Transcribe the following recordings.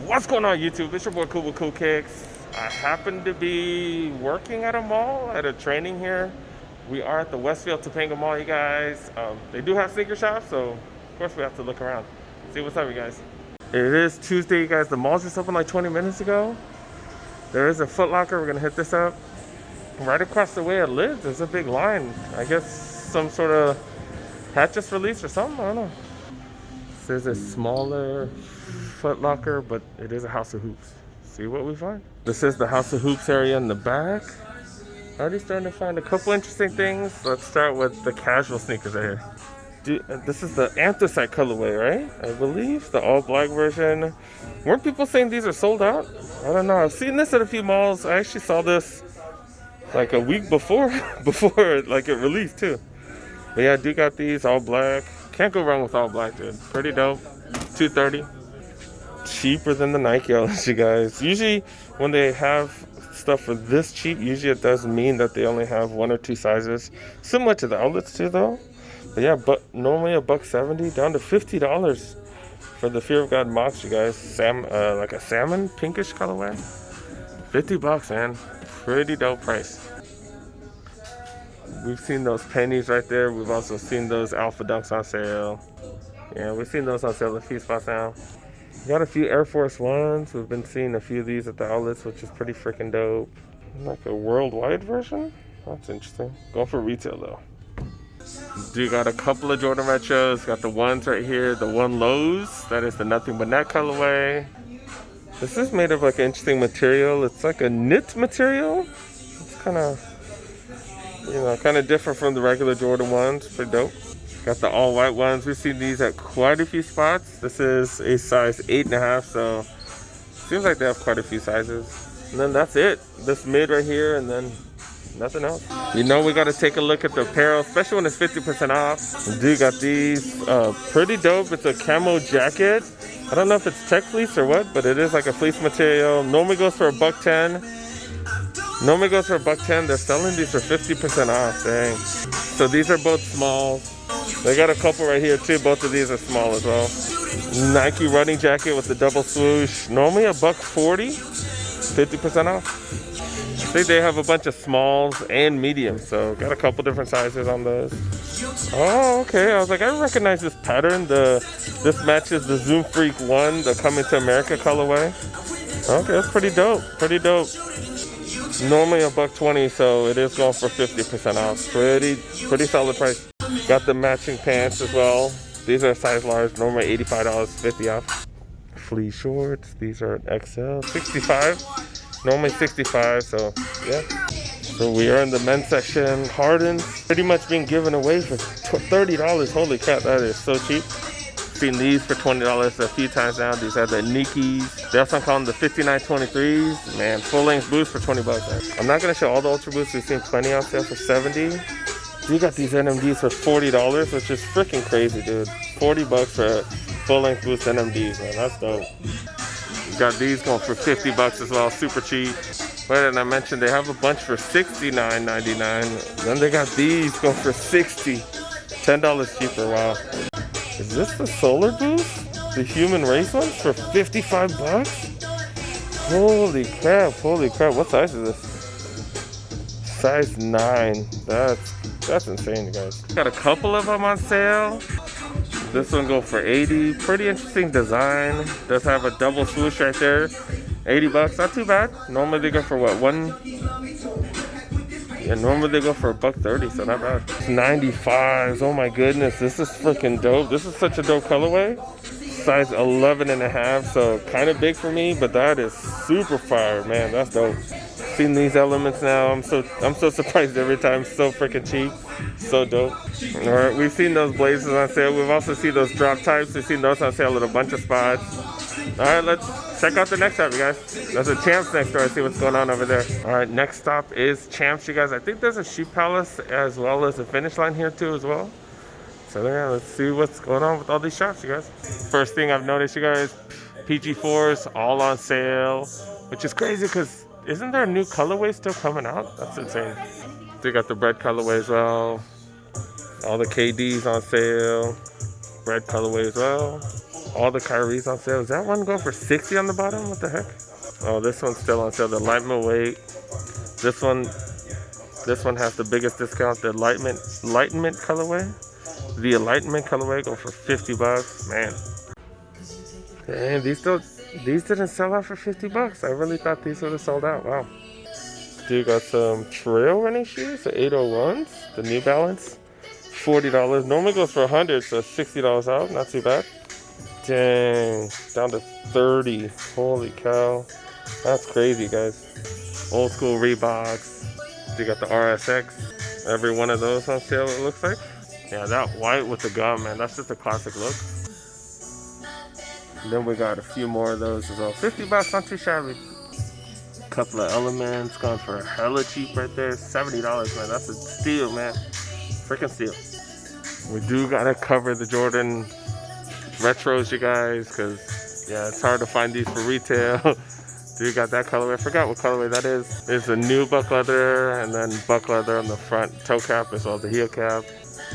What's going on, YouTube? It's your boy Cool with Cool Kicks. I happen to be working at a mall, at a training here. We are at the Westfield Topanga Mall, you guys. They do have sneaker shops, so of course we have to look around. See what's up, you guys. It is Tuesday, you guys. The mall just opened like 20 minutes ago. There is a Foot Locker. We're gonna hit this up. Right across the way at Lids, there's a big line. I guess some sort of hat just released or something. I don't know. This is a smaller Foot Locker, but it is a House of Hoops. See what we find. This is the House of Hoops area in the back. Already starting to find a couple interesting things. Let's start with the casual sneakers right here. This is the anthracite colorway, right? I believe the all black version. Weren't people saying these are sold out? I don't know. I've seen this at a few malls. I actually saw this like a week before like it released too. But yeah, I do got these all black. Can't go wrong with all black, dude. Pretty dope. $230. Cheaper than the Nike outlets, you guys. Usually when they have stuff for this cheap, usually it does mean that they only have one or two sizes. Similar to the outlets too, though. But yeah, but normally $170 down to $50 for the Fear of God Mox, you guys. Like a salmon pinkish colorway. $50, man. Pretty dope price. We've seen those pennies right there. We've also seen those Alpha Dunks on sale. Yeah, we've seen those on sale at a few spots now. Got a few Air Force Ones. We've been seeing a few of these at the outlets, which is pretty freaking dope. Like a worldwide version? That's interesting. Going for retail though. Do got a couple of Jordan Retros. Got the ones right here, the One Lows. That is the Nothing But Net colorway. This is made of like an interesting material. It's like a knit material. It's kind of different from the regular Jordan ones. Pretty dope. Got the all white ones. We've seen these at quite a few spots. This is a size 8.5, so seems like they have quite a few sizes. And then that's it. This mid right here, and then nothing else. You know we got to take a look at the apparel, especially when it's 50% off. We do got these. Pretty dope. It's a camo jacket. I don't know if it's tech fleece or what, but it is like a fleece material. Normally goes for $110. Normally goes for $110. They're selling these for 50% off. Dang. So these are both small. They got a couple right here too. Both of these are small as well. Nike running jacket with the double swoosh. Normally $140. 50% off. I think they have a bunch of smalls and mediums. So got a couple different sizes on those. Oh, okay. I was like, I recognize this pattern. This matches the Zoom Freak 1, the Coming to America colorway. Okay, that's pretty dope. Pretty dope. Normally $120, so it is going for 50% off. Pretty solid price. Got the matching pants as well. These are size large, normally $85, 50 off. Fleece shorts, these are XL, 65. Normally 65, so yeah. So we are in the men's section. Hardens, pretty much being given away for $30. Holy crap, that is so cheap. Seen these for $20 a few times now. These are the Nikes. They also call them the 5923s. Man, full length boots for $20. Man. I'm not gonna show all the Ultra boots. We've seen plenty on sale for $70. You got these NMDs for $40, which is freaking crazy, dude. $40 for full length boots NMDs, man. That's dope. You got these going for $50 as well, super cheap. But and I mentioned they have a bunch for $69.99. Then they got these going for $60. $10 cheaper. Wow. Is this the Solar Boost? The Human Race ones for $55? Holy crap, holy crap. What size is this? Size 9. That's insane, you guys. Got a couple of them on sale. This one go for $80. Pretty interesting design. Does have a double swoosh right there. $80, not too bad. Normally they go for what, normally they go for $130, so not bad. 95s, oh my goodness, this is freaking dope. This is such a dope colorway. Size 11.5, so kind of big for me, but that is super fire, man. That's dope. Seen these elements now. I'm so surprised every time. So freaking cheap, so dope. All right, we've seen those blazers on sale. We've also seen those drop types. We've seen those on sale at a bunch of spots. All right, let's check out the next stop, you guys. There's a Champs next door. See what's going on over there. All right, next stop is Champs, you guys. I think there's a Shoe Palace as well as a Finish Line here too as well. So yeah, let's see what's going on with all these shops, you guys. First thing I've noticed, you guys, PG4s all on sale, which is crazy because isn't there a new colorway still coming out? That's insane. They got the bread colorway as well. All the KDs on sale. Bread colorway as well. All the Kyrie's on sale. Is that one going for 60 on the bottom? What the heck? Oh, this one's still on sale. The Lightman weight. This one has the biggest discount. The Lightment colorway. The Enlightenment colorway go for 50 bucks. Man. And these didn't sell out for 50 bucks. I really thought these would have sold out. Wow. Dude, got some trail running shoes, the 801s, the New Balance. $40. Normally goes for 100, so $60 off. Not too bad. Dang, down to 30. Holy cow. That's crazy, guys. Old school Reeboks. You got the RSX. Every one of those on sale, it looks like. Yeah, that white with the gum, man, that's just a classic look. And then we got a few more of those as well. 50 bucks, not too shabby. Couple of Elements going for hella cheap right there. $70, man. That's a steal, man. Freaking steal. We do gotta cover the Jordan retros, you guys, because yeah, it's hard to find these for retail. Dude got that colorway. I forgot what colorway that is. There's a new buck leather and then buck leather on the front toe cap as well as the heel cap.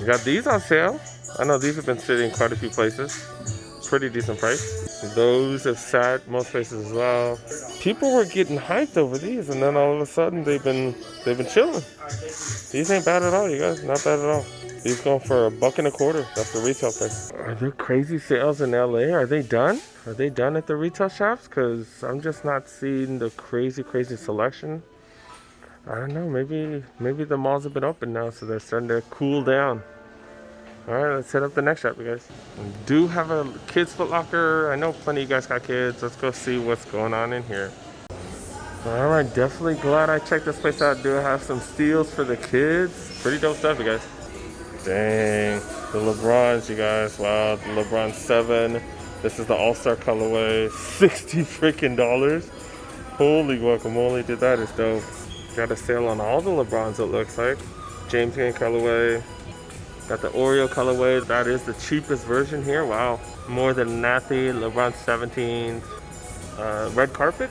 We got these on sale. I know these have been sitting in quite a few places. Pretty decent price. Those have sat most places as well. People were getting hyped over these, and then all of a sudden they've been chilling. These ain't bad at all, you guys. Not bad at all. These going for $1.25. That's the retail price. Are there crazy sales in LA? Are they done? Are they done at the retail shops? Because I'm just not seeing the crazy selection. I don't know. Maybe the malls have been open now, so they're starting to cool down. All right, let's hit up the next shop, you guys. We do have a kids Foot Locker. I know plenty of you guys got kids. Let's go see what's going on in here. All right, definitely glad I checked this place out. Do have some steals for the kids. Pretty dope stuff, you guys. Dang, the LeBrons, you guys. Wow, the LeBron 7. This is the All-Star colorway. $60 freaking dollars. Holy guacamole, dude, that is dope. Got a sale on all the LeBrons, it looks like. James Green colorway. Got the Oreo colorway. That is the cheapest version here. Wow. More than Nathy. LeBron 17. Red carpet.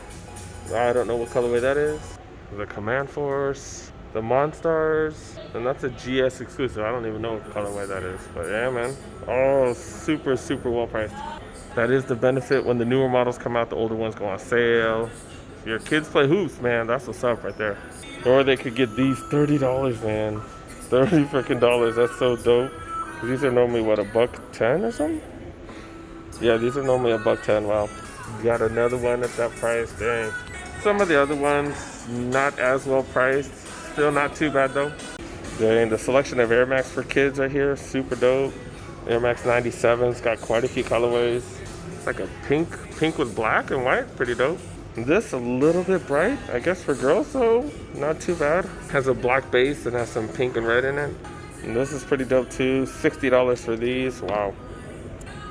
I don't know what colorway that is. The Command Force. The Monstars. And that's a GS exclusive. I don't even know what colorway that is. But yeah, man. Oh, super well priced. That is the benefit when the newer models come out. The older ones go on sale. If your kids play hoops, man, that's what's up right there. Or they could get these $30, man. $30 freaking dollars. That's so dope. These are normally what, $1.10 or something? Yeah, these are normally $1.10. Wow. Got another one at that price. Dang. Some of the other ones not as well priced. Still not too bad though. Dang, the selection of Air Max for kids right here, super dope. Air Max 97's got quite a few colorways. It's like a pink with black and white. Pretty dope. This a little bit bright, I guess for girls, so not too bad. Has a black base and has some pink and red in it. And this is pretty dope too. $60 for these. Wow.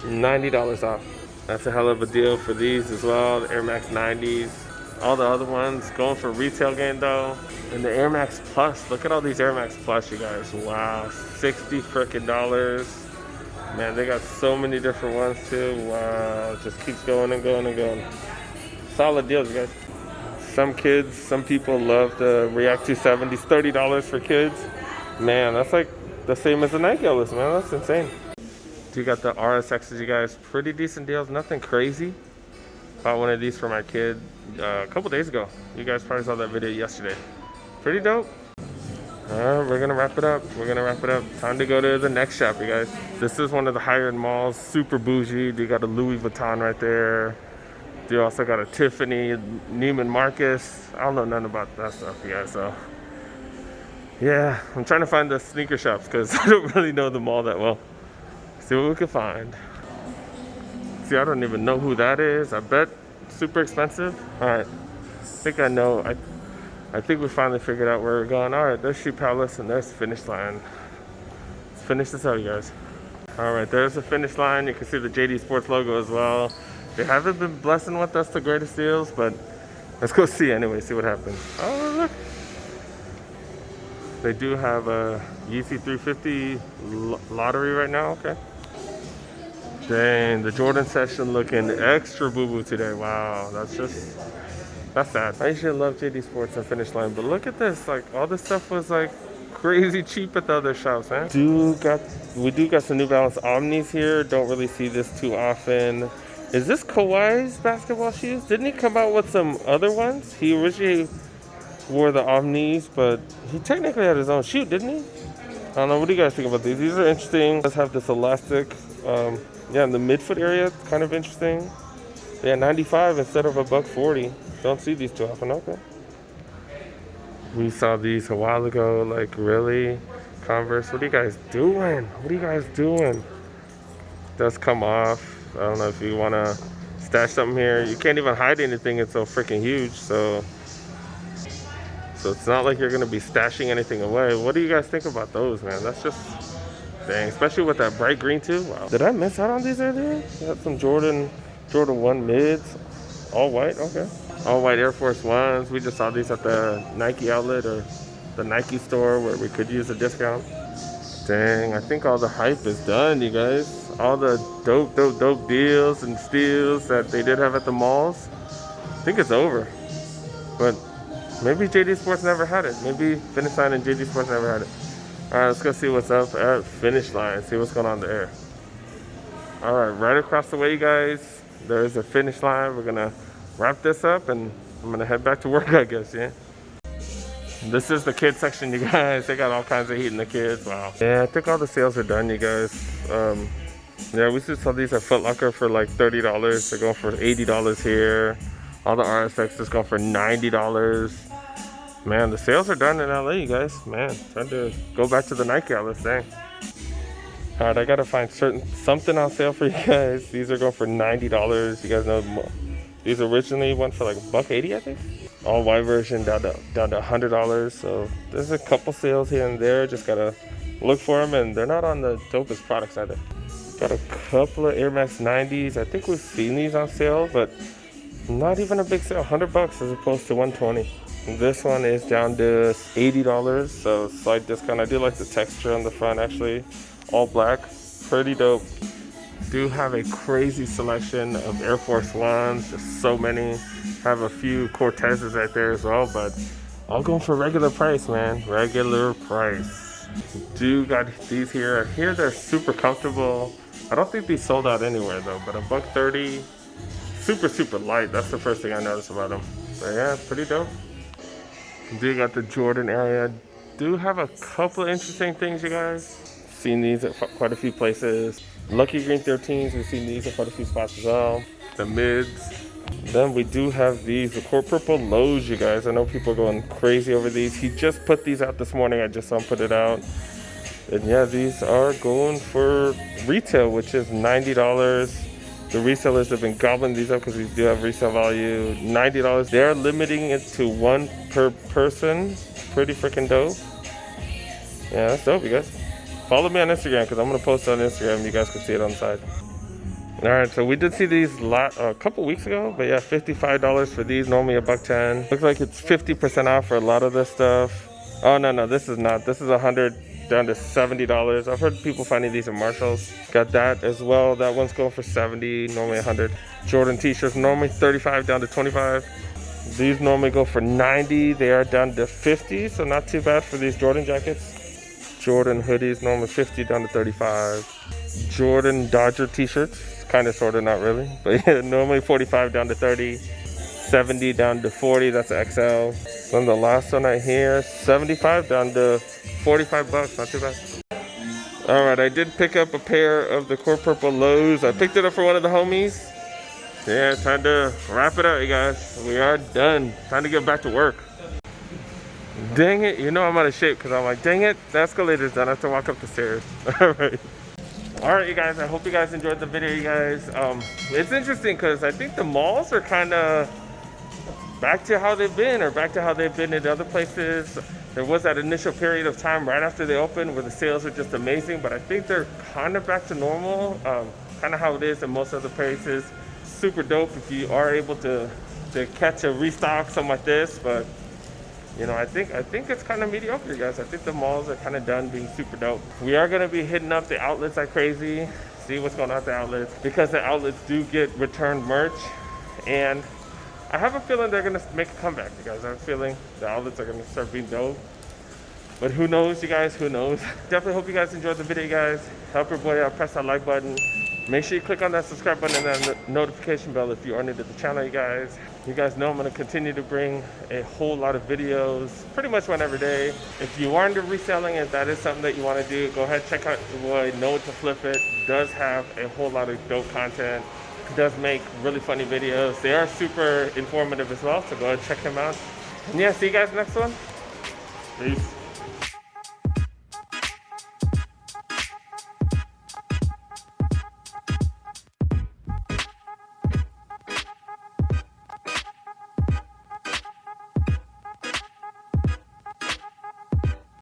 $90 off. That's a hell of a deal for these as well. The Air Max 90s. All the other ones going for retail gain though. And the Air Max Plus. Look at all these Air Max Plus, you guys. Wow. $60 freaking dollars. Man, they got so many different ones too. Wow. It just keeps going and going and going. Solid deals, you guys. Some people love the React 270s. $30 for kids. Man, that's like the same as the Nike Ellis, man. That's insane. You got the RSXs, you guys. Pretty decent deals. Nothing crazy. Bought one of these for my kid a couple days ago. You guys probably saw that video yesterday. Pretty dope. We're gonna wrap it up. Time to go to the next shop, you guys. This is one of the higher end malls. Super bougie. You got a Louis Vuitton right there. You also got a Tiffany, Neiman Marcus. I don't know nothing about that stuff, you guys, so. Yeah, I'm trying to find the sneaker shops because I don't really know the mall that well. See what we can find. See, I don't even know who that is. I bet super expensive. All right, I think I know. I think we finally figured out where we're going. All right, there's Shoe Palace and there's Finish Line. Let's finish this out, you guys. All right, there's the Finish Line. You can see the JD Sports logo as well. They haven't been blessing with us the greatest deals, but let's go see anyway, see what happens. Oh, look. They do have a Yeezy 350 lottery right now, okay. Dang, the Jordan session looking extra boo-boo today. Wow, that's sad. I usually love JD Sports and Finish Line, but look at this. Like, all this stuff was like crazy cheap at the other shops, man. We do got some New Balance Omnis here. Don't really see this too often. Is this Kawhi's basketball shoes? Didn't he come out with some other ones? He originally wore the Omnis, but he technically had his own shoe, didn't he? I don't know. What do you guys think about these? These are interesting. Let's have this elastic. Yeah, in the midfoot area, kind of interesting. Yeah, 95 instead of $140. Don't see these too often. Okay. We saw these a while ago. Like, really? Converse, what are you guys doing? What are you guys doing? Does come off. I don't know if you want to stash something here. You can't even hide anything. It's so freaking huge. So it's not like you're going to be stashing anything away. What do you guys think about those, man? That's just, dang. Especially with that bright green, too. Wow. Did I miss out on these earlier? We got some Jordan 1 mids. All white. Okay. All white Air Force Ones. We just saw these at the Nike outlet or the Nike store where we could use a discount. Dang, I think all the hype is done, you guys. All the dope deals and steals that they did have at the malls. I think it's over. But maybe JD Sports never had it. Maybe Finish Line and JD Sports never had it. All right, let's go see what's up at Finish Line. See what's going on there. All right across the way, you guys, there's a Finish Line. We're gonna wrap this up and I'm gonna head back to work, I guess, yeah. This is the kids section, you guys. They got all kinds of heat in the kids. Wow. Yeah, I think all the sales are done, you guys. Yeah, we just saw these at Foot Locker for like $30. They're going for $80 here. All the RSX is going for $90. Man, the sales are done in LA, you guys. Man, trying to go back to the Nike outlets, dang. All right, I gotta find something on sale for you guys. These are going for $90. You guys know these originally went for like $180, I think. All white version down to $100. So there's a couple sales here and there. Just gotta look for them, and they're not on the dopest products either. Got a couple of Air Max 90s. I think we've seen these on sale, but not even a big sale. $100 as opposed to $120. This one is down to $80, so slight discount. I do like the texture on the front, actually. All black, pretty dope. Do have a crazy selection of Air Force Ones, just so many. Have a few Cortezes right there as well, but all going for regular price, man. Regular price. Do got these here. Here they're super comfortable. I don't think these sold out anywhere though, but $130. Super light. That's the first thing I noticed about them. But yeah, pretty dope. Do got the Jordan area. Do have a couple of interesting things, you guys. Seen these at quite a few places. Lucky Green 13s, we've seen these at quite a few spots as well. The mids. Then we do have these, the Core Purple lows, you guys. I know people are going crazy over these. He just put these out this morning. I just saw him put it out. And yeah, these are going for retail, which is $90. The resellers have been gobbling these up because these do have resale value. $90. They're limiting it to 1 per person. Pretty freaking dope. Yeah, that's dope, you guys. Follow me on Instagram because I'm going to post it on Instagram. You guys can see it on the side. All right, so we did see these a couple weeks ago, but yeah, $55 for these, normally $110. Looks like it's 50% off for a lot of this stuff. Oh, no, this is not. This is $100 down to $70. I've heard people finding these at Marshall's. Got that as well. That one's going for $70, normally $100. Jordan t-shirts, normally $35 down to $25. These normally go for $90. They are down to $50, so not too bad for these Jordan jackets. Jordan hoodies, normally $50 down to $35. Jordan Dodger t-shirts, kind of, sort of, not really. But yeah, normally $45 down to $30. $70 down to $40, that's XL. Then the last one right here, $75 down to $45, not too bad. All right, I did pick up a pair of the Core Purple lows. I picked it up for one of the homies. Yeah, time to wrap it up, you guys. We are done. Time to get back to work. Dang it, you know I'm out of shape because I'm like, dang it, the escalator's done. I have to walk up the stairs. All right, you guys, I hope you guys enjoyed the video, you guys. It's interesting because I think the malls are kind of back to how they've been, or back to how they've been in other places. There was that initial period of time right after they opened where the sales are just amazing, but I think they're kind of back to normal, kind of how it is in most other places. Super dope if you are able to catch a restock, something like this, but you know, I think it's kind of mediocre, guys. I think the malls are kind of done being super dope. We are going to be hitting up the outlets like crazy, see what's going on at the outlets, because the outlets do get returned merch, and I have a feeling they're going to make a comeback, you guys. I have a feeling the outlets are going to start being dope. But who knows, you guys, who knows? Definitely hope you guys enjoyed the video, guys. Help your boy out, press that like button. Make sure you click on that subscribe button and that notification bell if you are new to the channel, you guys. You guys know I'm gonna continue to bring a whole lot of videos, pretty much one every day. If you are into reselling and that is something that you wanna do, go ahead, check out your boy, Know to Flip It. Does have a whole lot of dope content. Does make really funny videos. They are super informative as well, so go ahead and check them out. And yeah, see you guys next one. Peace.